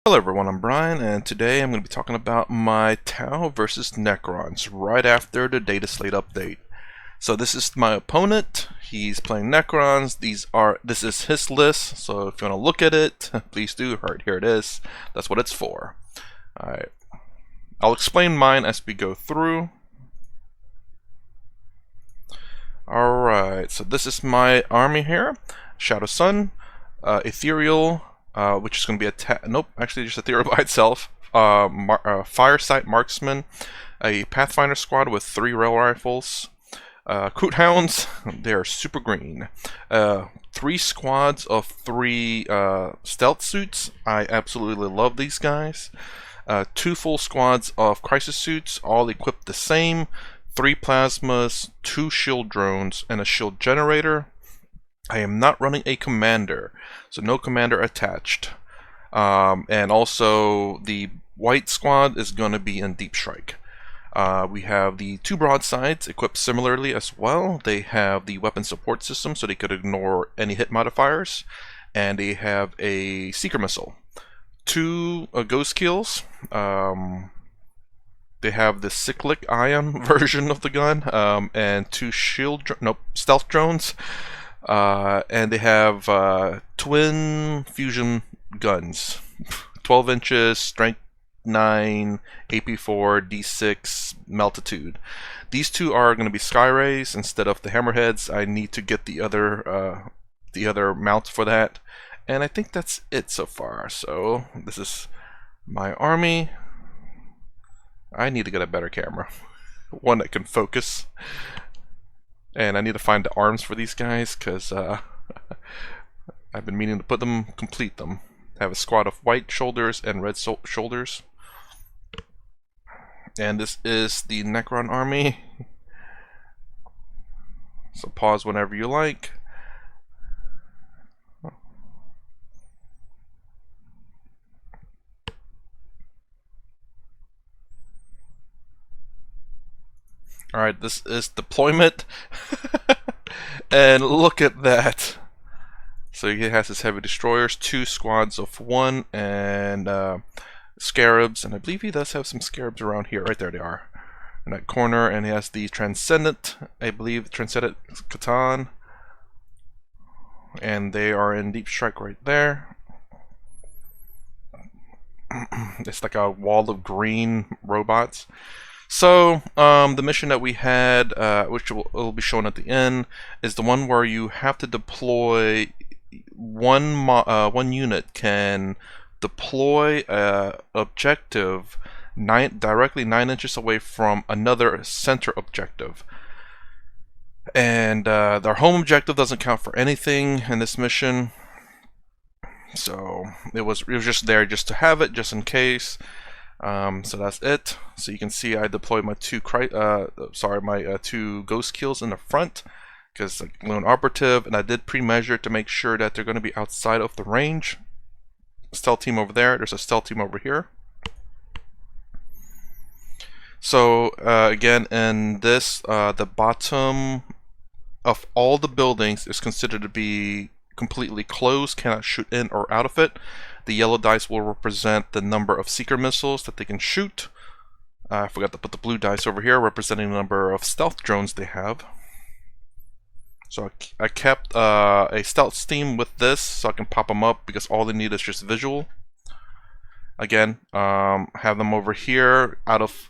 Hello everyone, I'm Brian, and today I'm going to be talking about my Tau versus Necrons right after the data slate update. So this is my opponent. He's playing Necrons. This is his list. So if you want to look at it, please do. Right here it is. That's what it's for. Alright. I'll explain mine as we go through. Alright, so this is my army here. Shadow Sun, Ethereal, which is going to be nope, actually just Ethereal by itself. Firesight Marksman, a Pathfinder squad with 3 rail rifles. Coot Hounds, they are super green. 3 squads of 3 stealth suits. I absolutely love these guys. 2 full squads of crisis suits, all equipped the same. 3 plasmas, 2 shield drones, and a shield generator. I am not running a commander, so no commander attached. And also the white squad is going to be in deep strike. We have the 2 broadsides equipped similarly as well. They have the weapon support system, so they could ignore any hit modifiers, and they have a seeker missile. 2 ghost kills. They have the cyclic ion version of the gun, and 2 stealth drones, and they have twin fusion guns, 12 inches, strength 9, AP4, D6, meltitude. These 2 are going to be sky rays instead of the hammerheads. I need to get the other mount for that, and I think that's it so far. So this is my army. I need to get a better camera, one that can focus, and I need to find the arms for these guys because I've been meaning to complete them. I have a squad of white shoulders and red shoulders, and this is the Necron army. So pause whenever you like. Alright, this is deployment. And look at that. So he has his heavy destroyers, 2 squads of 1, and scarabs. And I believe he does have some scarabs around here. Right there they are. In that corner. And he has the Transcendent, I believe, Transcendent Catan. And they are in deep strike right there. It's like a wall of green robots. So, the mission that we had, which will be shown at the end, is the one where you have to deploy one unit can deploy a objective directly 9 inches away from another center objective. And their home objective doesn't count for anything in this mission. So it was just there just to have it, just in case. So that's it. So you can see I deployed my 2 ghost kills in the front because lone operative, and I did pre-measure to make sure that they're going to be outside of the range. Stealth team over there. There's a stealth team over here. So again, in this, the bottom of all the buildings is considered to be completely closed, cannot shoot in or out of it. The yellow dice will represent the number of seeker missiles that they can shoot. I forgot to put the blue dice over here representing the number of stealth drones they have. So I kept a stealth team with this so I can pop them up because all they need is just visual. Again, have them over here out of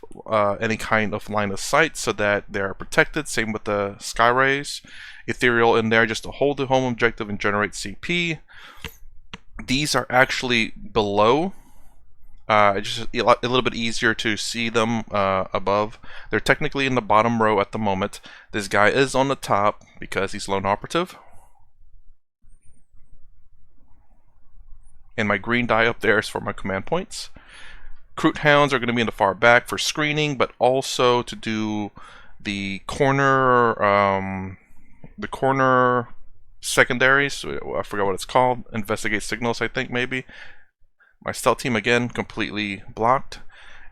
any kind of line of sight so that they're protected. Same with the sky rays. Ethereal in there just to hold the home objective and generate CP. These are actually below. Just a little bit easier to see them above. They're technically in the bottom row at the moment. This guy is on the top because he's lone operative. And my green die up there is for my command points. Coot Hounds are going to be in the far back for screening, but also to do the corner secondaries. I forgot what it's called. Investigate signals, I think, maybe. My stealth team, again, completely blocked.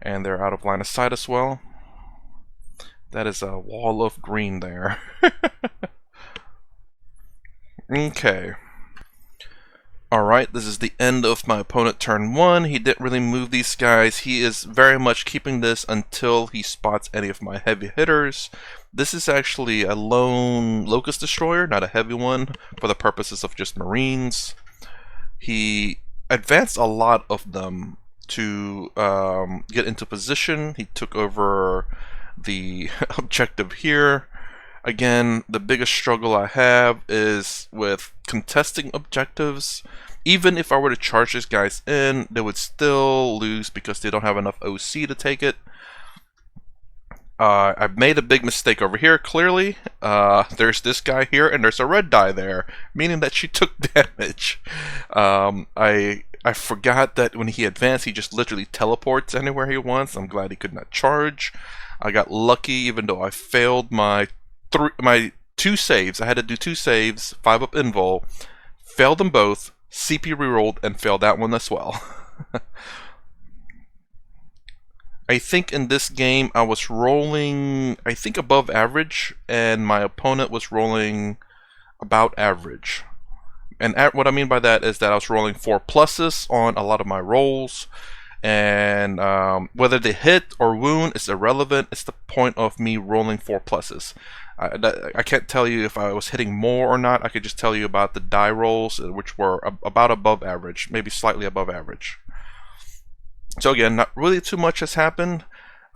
And they're out of line of sight as well. That is a wall of green there. Okay. Alright, this is the end of my opponent turn 1. He didn't really move these guys. He is very much keeping this until he spots any of my heavy hitters. This is actually a lone Locust Destroyer, not a heavy one, for the purposes of just Marines. He advanced a lot of them to get into position. He took over the objective here. Again, the biggest struggle I have is with contesting objectives. Even if I were to charge these guys in, they would still lose because they don't have enough OC to take it. I've made a big mistake over here, clearly. There's this guy here, and there's a red die there, meaning that she took damage. I forgot that when he advanced, he just literally teleports anywhere he wants. I'm glad he could not charge. I got lucky, even though I failed my 2 saves. I had to do 2 saves, 5-up invul, failed them both, CP rerolled, and failed that one as well. I think in this game I was rolling, I think, above average, and my opponent was rolling about average. And what I mean by that is that I was rolling 4 pluses on a lot of my rolls, and whether they hit or wound is irrelevant. It's the point of me rolling 4 pluses. I can't tell you if I was hitting more or not. I could just tell you about the die rolls, which were about above average, maybe slightly above average. So again, not really too much has happened.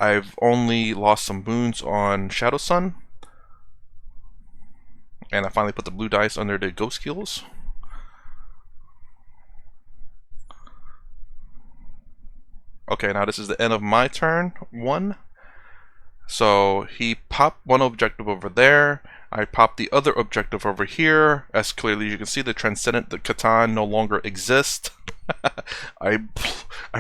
I've only lost some wounds on Shadow Sun, and I finally put the blue dice under the ghost kills. Okay, now this is the end of my turn 1. So he popped one objective over there. I popped the other objective over here. As clearly you can see, the Transcendent, the Catan, no longer exists. I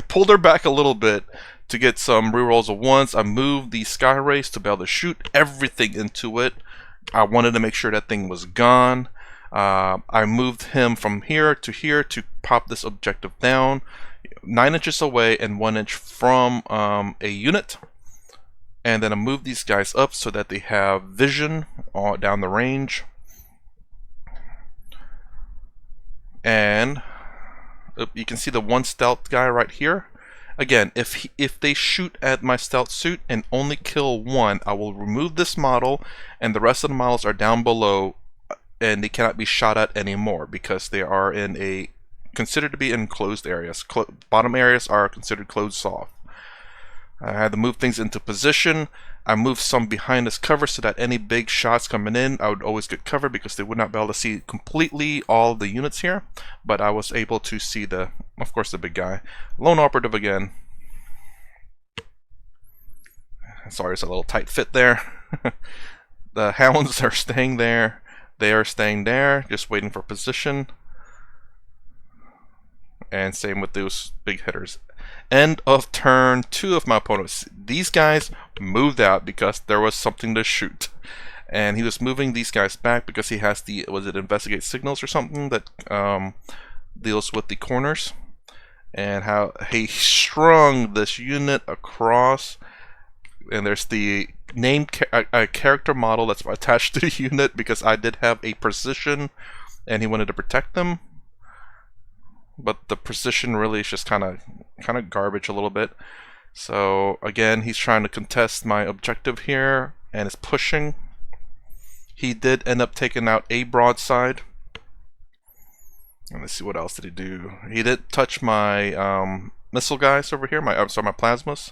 pulled her back a little bit to get some rerolls of 1s. I moved the Sky Race to be able to shoot everything into it. I wanted to make sure that thing was gone. I moved him from here to pop this objective down 9 inches away and 1 inch from a unit. And then I move these guys up so that they have vision down the range. And you can see the 1 stealth guy right here. Again, if they shoot at my stealth suit and only kill 1, I will remove this model, and the rest of the models are down below, and they cannot be shot at anymore because they are in considered to be in closed areas. Bottom areas are considered closed off. I had to move things into position. I moved some behind this cover so that any big shots coming in, I would always get covered because they would not be able to see completely all the units here. But I was able to see of course, the big guy. Lone operative again. Sorry, it's a little tight fit there. The hounds are staying there. They are staying there, just waiting for position. And same with those big hitters. End of turn 2 of my opponent. These guys moved out because there was something to shoot. And he was moving these guys back because he has the, was it investigate signals or something that deals with the corners. And how he strung this unit across. And there's the name character model that's attached to the unit because I did have a precision and he wanted to protect them. But the precision really is just kind of garbage a little bit. So again, he's trying to contest my objective here and is pushing. He did end up taking out a broadside. And let's see, what else did he do? He did touch my missile guys over here. My plasmas.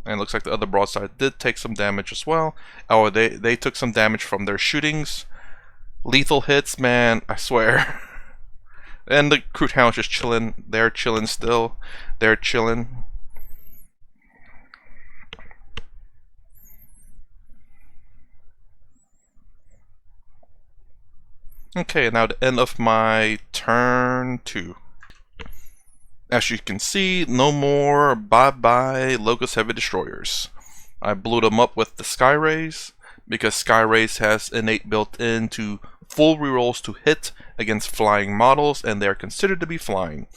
And it looks like the other broadside did take some damage as well. Oh, they took some damage from their shootings. Lethal hits, man, I swear. And the Crude Hound's just chilling. They're chilling still. They're chilling. Okay, now the end of my turn 2. As you can see, no more bye-bye Locust Heavy Destroyers. I blew them up with the Sky Rays because Sky Rays has innate built into full rerolls to hit against flying models, and they're considered to be flying.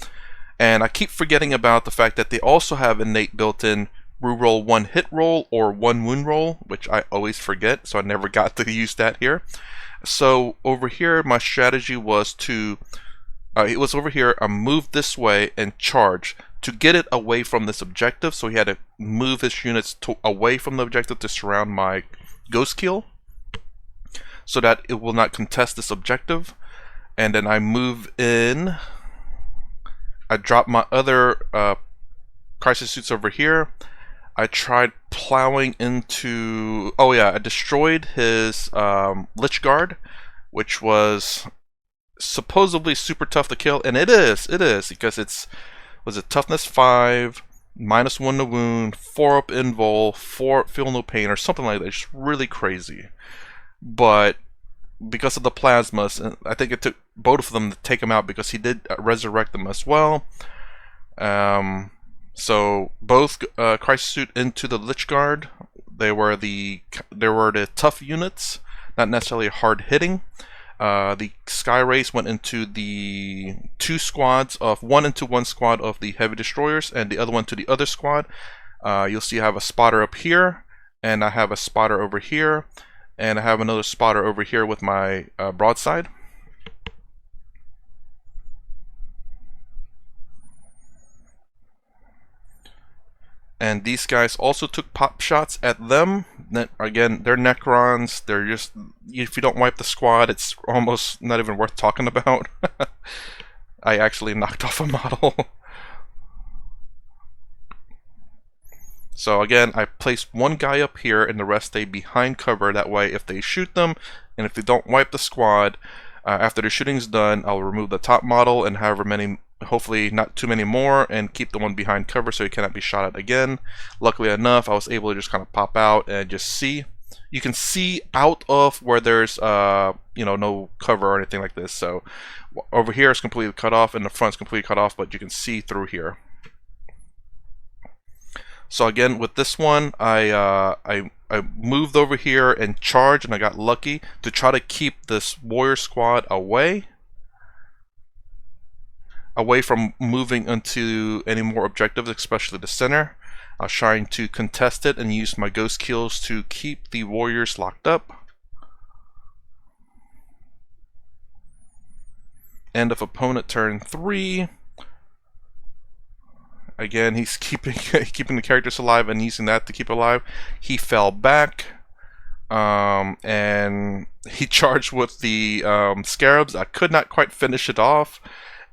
And I keep forgetting about the fact that they also have innate built-in reroll 1 hit roll or 1 wound roll, which I always forget, so I never got to use that here. So over here, my strategy was to, it was over here, I moved this way and charge to get it away from this objective. So he had to move his units away from the objective to surround my ghost kill, so that it will not contest this objective. And then I move in, I drop my other crisis suits over here. I tried plowing into, oh yeah, I destroyed his Lich Guard, which was supposedly super tough to kill, and it is, because it's, was it toughness 5, -1 to wound, 4 up invul, 4 feel no pain, or something like that. It's really crazy. But because of the plasmas, I think it took both of them to take him out, because he did resurrect them as well. So both crisis suit into the Lich Guard. They were the tough units, not necessarily hard hitting. The Sky Race went into the one into one squad of the heavy destroyers, and the other one to the other squad. You'll see I have a spotter up here, and I have a spotter over here, and I have another spotter over here with my broadside. And these guys also took pop shots at them. Again, they're Necrons. They're just, if you don't wipe the squad, it's almost not even worth talking about. I actually knocked off a model. So again, I placed one guy up here and the rest stay behind cover. That way, if they shoot them, and if they don't wipe the squad, after the shooting's done, I'll remove the top model and however many, hopefully not too many more, and keep the one behind cover so he cannot be shot at again. Luckily enough, I was able to just kind of pop out and just see. You can see out of where there's no cover or anything like this. So over here is completely cut off, and the front's completely cut off, but you can see through here. So again, with this one, I moved over here and charged, and I got lucky to try to keep this warrior squad away from moving into any more objectives, especially the center. I was trying to contest it and use my ghost kills to keep the warriors locked up. End of opponent turn 3. Again, he's keeping the characters alive and using that to keep alive. He fell back, and he charged with the scarabs. I could not quite finish it off,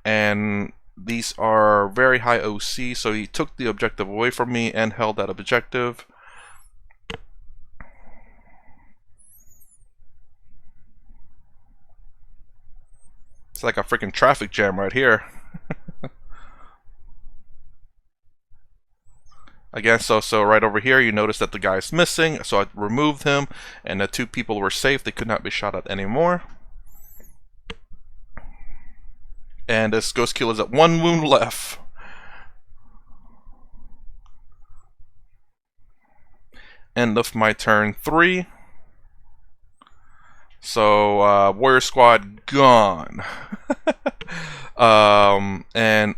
and these are very high OC, so he took the objective away from me and held that objective. It's like a freaking traffic jam right here. Again, so right over here, you notice that the guy's missing, so I removed him, and the 2 people were safe. They could not be shot at anymore. And this ghost kill is at 1 wound left. End of my turn 3. So warrior squad gone. And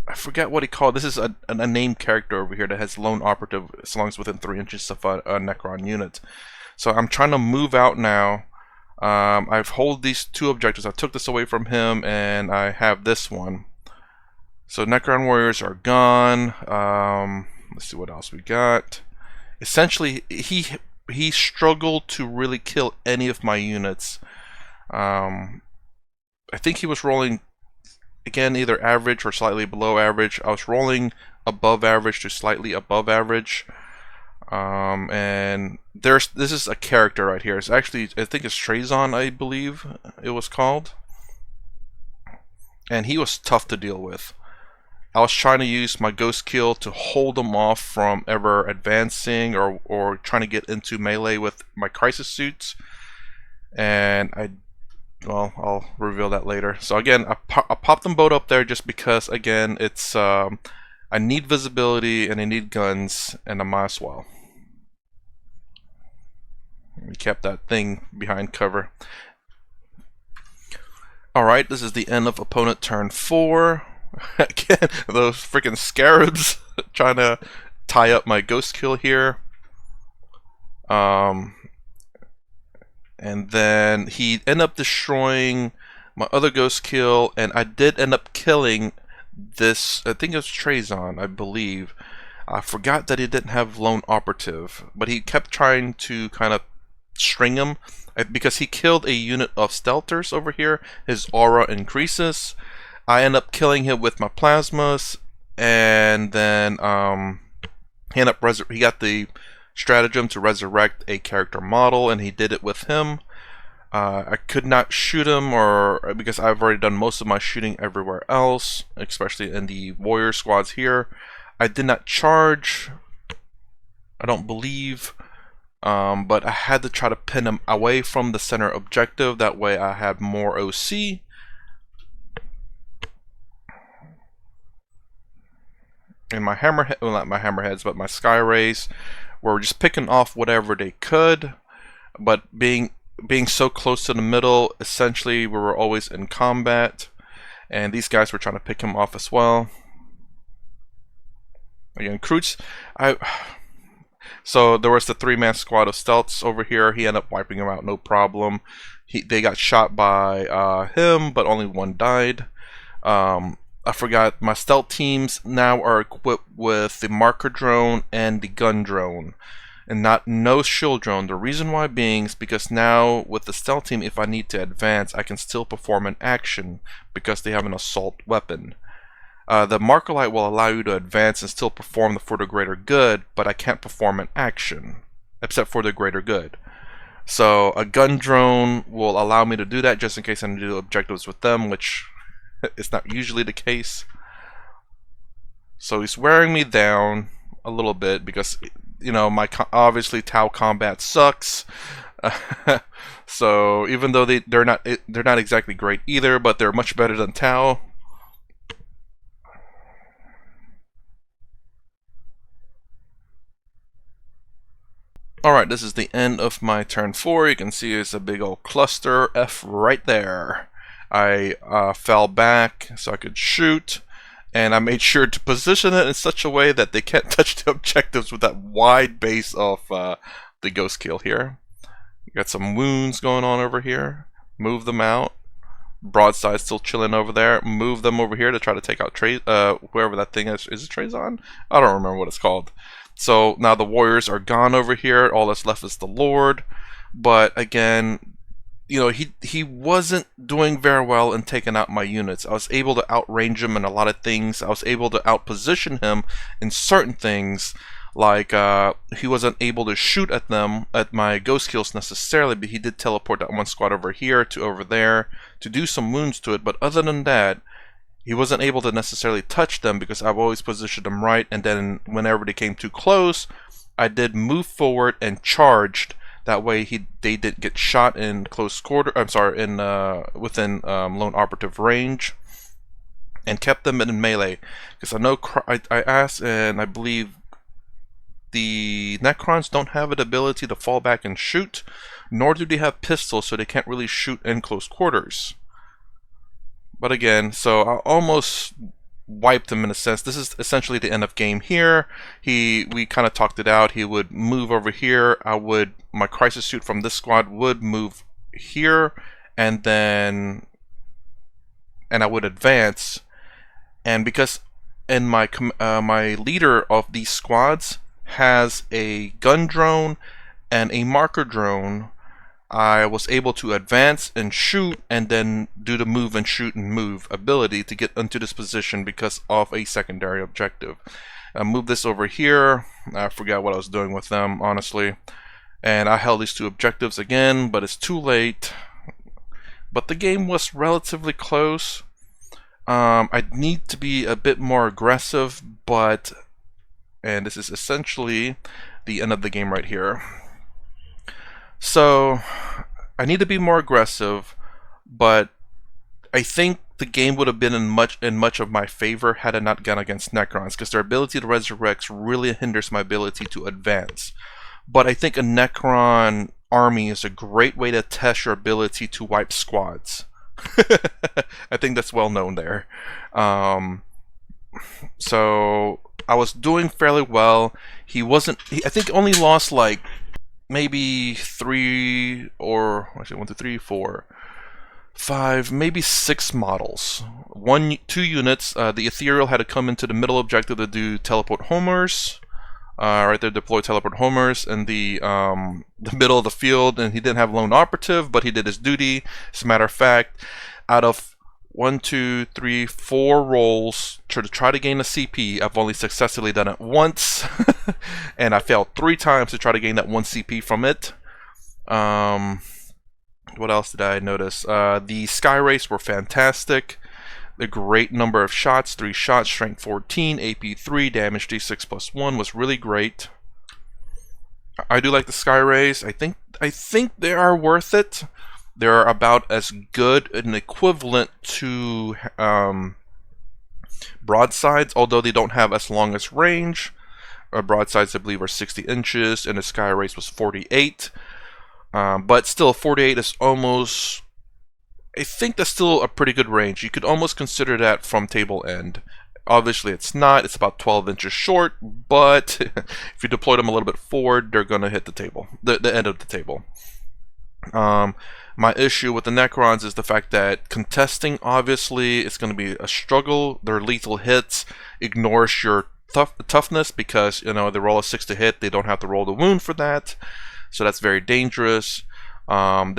I forget what he called. This is a named character over here that has lone operative as long as within 3 inches of a Necron unit. So I'm trying to move out now. I've hold these 2 objectives. I took this away from him, and I have this one. So Necron warriors are gone. Let's see what else we got. Essentially, he struggled to really kill any of my units. I think he was rolling, again, either average or slightly below average. I was rolling above average to slightly above average. And this is a character right here. It's actually, I think it's Trazon, I believe it was called. And he was tough to deal with. I was trying to use my ghost kill to hold him off from ever advancing or trying to get into melee with my crisis suits. And well, I'll reveal that later. So again, I popped them both up there just because, again, it's I need visibility and I need guns, and I might as well. We kept that thing behind cover. Alright, this is the end of opponent turn 4. Again, those freaking scarabs trying to tie up my ghost kill here. And then he ended up destroying my other ghost kill, and I did end up killing this, I think it was Trazon, I believe. I forgot that he didn't have Lone Operative, but he kept trying to kind of string him, because he killed a unit of Stealthers over here. His aura increases. I end up killing him with my plasmas, and then he got the stratagem to resurrect a character model, and he did it with him. I could not shoot him, or because I've already done most of my shooting everywhere else, especially in the warrior squads here. I did not charge, I don't believe, but I had to try to pin him away from the center objective. That way I had more OC. And my hammerhead, well, not my hammerheads, but my sky rays were just picking off whatever they could. But being so close to the middle, essentially we were always in combat, and these guys were trying to pick him off as well. Again, Kroots, so there was the 3-man squad of stealths over here. He ended up wiping him out, no problem. They got shot by him, but only one died. I forgot, my stealth teams now are equipped with the marker drone and the gun drone, and no shield drone. The reason why being is because now with the stealth team, if I need to advance, I can still perform an action because they have an assault weapon. The marker light will allow you to advance and still perform for the greater good, but I can't perform an action except for the greater good. So a gun drone will allow me to do that just in case I need to do objectives with them, which is not usually the case. So he's wearing me down a little bit because, you know, obviously Tau combat sucks. So even though they're not exactly great either, but they're much better than Tau. Alright, this is the end of my turn 4. You can see it's a big old cluster F right there. I fell back so I could shoot, and I made sure to position it in such a way that they can't touch the objectives with that wide base of the ghost kill here. Got some wounds going on over here. Move them out. Broadside still chilling over there. Move them over here to try to take out whoever that thing is. Is it Trazon? I don't remember what it's called. So now the warriors are gone over here. All that's left is the Lord. But again, you know, he wasn't doing very well in taking out my units. I was able to outrange him in a lot of things. I was able to outposition him in certain things. Like, he wasn't able to shoot at them, at my ghost kills necessarily, but he did teleport that one squad over here to over there to do some wounds to it. But other than that, he wasn't able to necessarily touch them because I've always positioned them right, and then whenever they came too close, I did move forward and charged. That way they didn't get shot in close quarter, I'm sorry, within lone operative range, and kept them in melee. Because I know, I asked, and I believe the Necrons don't have an ability to fall back and shoot, nor do they have pistols, so they can't really shoot in close quarters. But again, so I almost wiped him in a sense. This is essentially the end of game here. We kind of talked it out. He would move over here. My crisis suit from this squad would move here, and I would advance. And because my leader of these squads has a gun drone and a marker drone, I was able to advance and shoot and then do the move and shoot and move ability to get into this position because of a secondary objective. I moved this over here. I forgot what I was doing with them, honestly. And I held these two objectives again, but it's too late. But the game was relatively close. I need to be a bit more aggressive, and this is essentially the end of the game right here. So I need to be more aggressive, but I think the game would have been in much of my favor had I not gone against Necrons, because their ability to resurrect really hinders my ability to advance. But I think a Necron army is a great way to test your ability to wipe squads. I think that's well known there. So I was doing fairly well. I think only lost like maybe 3 or actually 1, 2, 3, 4, 5, maybe 6 models. 2 units. The Ethereal had to come into the middle objective to do teleport homers. Right there, deploy teleport homers in the middle of the field, and he didn't have lone operative, but he did his duty. As a matter of fact, out of 1, 2, 3, 4 rolls to try to gain a CP, I've only successfully done it once, and I failed 3 times to try to gain that 1 CP from it. What else did I notice? The Sky Race were fantastic. A great number of shots, 3 shots, strength 14, AP 3, damage D6 plus 1 was really great. I do like the Sky Rays. I think they are worth it. They're about as good an equivalent to broadsides, although they don't have as long as range. Broadsides, I believe, are 60 inches, and the Sky Race was 48. But still, 48 is almost... I think that's still a pretty good range. You could almost consider that from table end. Obviously it's not, it's about 12 inches short, but if you deploy them a little bit forward, they're going to hit the table, the end of the table. My issue with the Necrons is the fact that contesting, obviously, it's going to be a struggle. Their lethal hits ignores your toughness because, you know, they roll a 6 to hit, they don't have to roll the wound for that, so that's very dangerous. I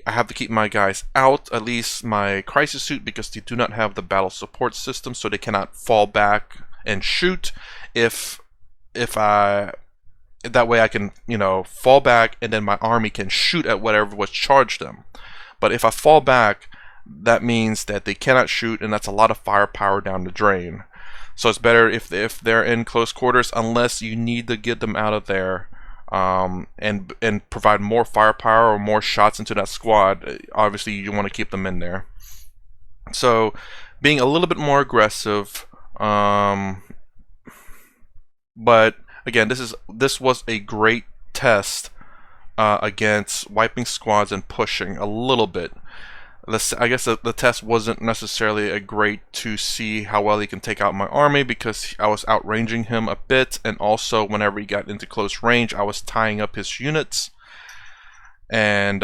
have to keep my guys out, at least my crisis suit, because they do not have the battle support system, so they cannot fall back and shoot. That way I can, you know, fall back and then my army can shoot at whatever was charged them. But if I fall back, that means that they cannot shoot, and that's a lot of firepower down the drain. So it's better if they're in close quarters, unless you need to get them out of there. And provide more firepower or more shots into that squad. Obviously you want to keep them in there. So being a little bit more aggressive, but again, this was a great test against wiping squads and pushing a little bit. I guess the test wasn't necessarily a great to see how well he can take out my army, because I was outranging him a bit, and also whenever he got into close range, I was tying up his units. And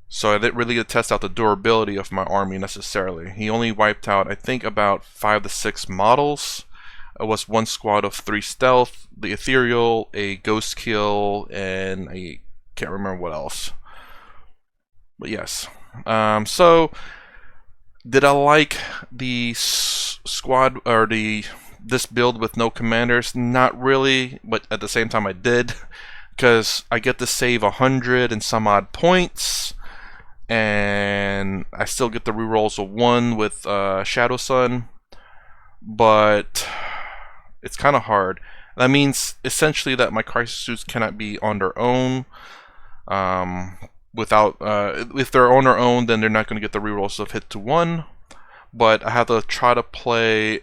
so I didn't really test out the durability of my army necessarily. He only wiped out, I think, about 5 to 6 models. It was 1 squad of 3 stealth, the Ethereal, a Ghost Kill, and I can't remember what else. But yes, so did I like the squad or this build with no commanders? Not really, but at the same time I did, because I get to save 100 and some odd points, and I still get the rerolls of 1 with Shadow Sun, but it's kind of hard. That means essentially that my crisis suits cannot be on their own. If they're on their own, then they're not going to get the rerolls of hit to 1. But I have to try to play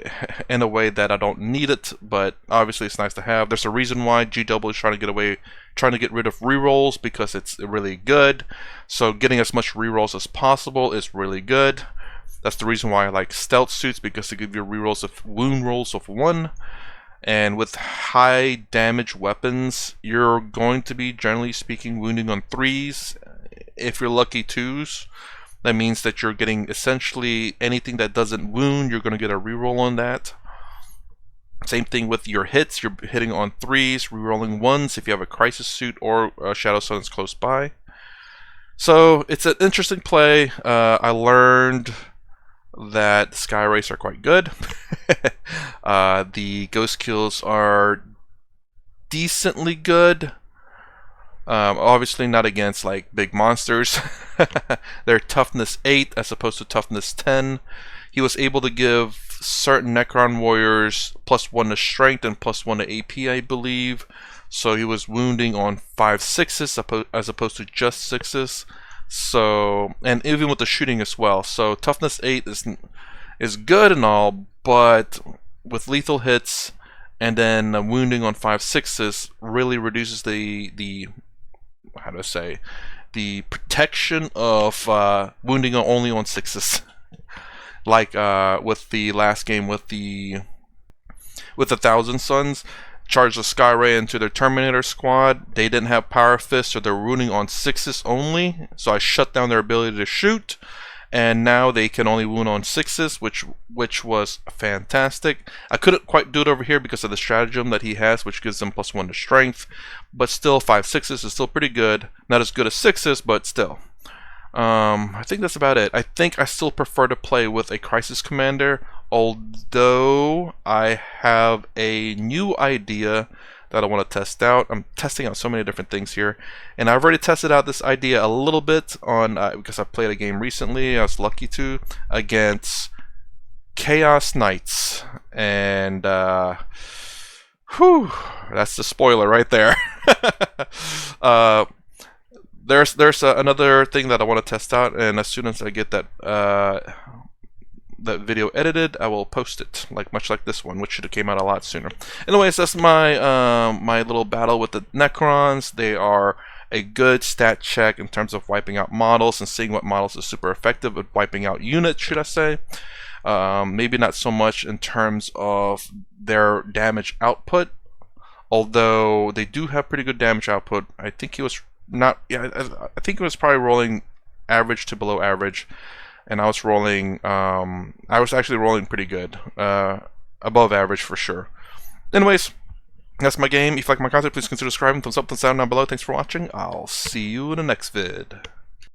in a way that I don't need it. But obviously, it's nice to have. There's a reason why GW is trying to get rid of rerolls, because it's really good. So getting as much rerolls as possible is really good. That's the reason why I like stealth suits, because they give you rerolls of wound rolls of 1. And with high damage weapons, you're going to be, generally speaking, wounding on 3s. If you're lucky, 2s. That means that you're getting essentially anything that doesn't wound, you're going to get a reroll on that. Same thing with your hits. You're hitting on 3s, rerolling 1s if you have a crisis suit or Shadow Sun is close by. So it's an interesting play. I learned that Sky Race are quite good. The Ghost Kills are decently good. Obviously not against like big monsters. They're toughness 8 as opposed to toughness 10. He was able to give certain Necron warriors +1 to strength and +1 to AP, I believe. So he was wounding on 5 6s as opposed to just 6s. So, and even with the shooting as well. So toughness 8 is good and all, but with lethal hits and then wounding on 5 6s really reduces the how to say, the protection of wounding only on 6s. Like with the last game with the 1,000 Suns, charged the Skyray into their Terminator squad. They didn't have Power Fist, so they're rooting on 6s only. So I shut down their ability to shoot, and now they can only wound on 6s, which was fantastic. I couldn't quite do it over here because of the stratagem that he has, which gives them +1 to strength. But still, 5 6s is still pretty good. Not as good as 6s, but still. I think that's about it. I think I still prefer to play with a Crisis Commander, although I have a new idea that I want to test out. I'm testing out so many different things here, and I've already tested out this idea a little bit on because I played a game recently. I was lucky to against Chaos Knights, and whew, that's the spoiler right there. There's another thing that I want to test out, and as soon as I get that that video edited, I will post it, much like this one, which should have came out a lot sooner. Anyways, that's my my little battle with the Necrons. They are a good stat check in terms of wiping out models and seeing what models are super effective at wiping out units, should I say. Maybe not so much in terms of their damage output, although they do have pretty good damage output. I think he was not, yeah, I think it was probably rolling average to below average, and I was rolling, I was actually rolling pretty good, above average for sure. Anyways, that's my game. If you like my content, please consider subscribing, thumbs up, thumbs down below. Thanks for watching. I'll see you in the next vid.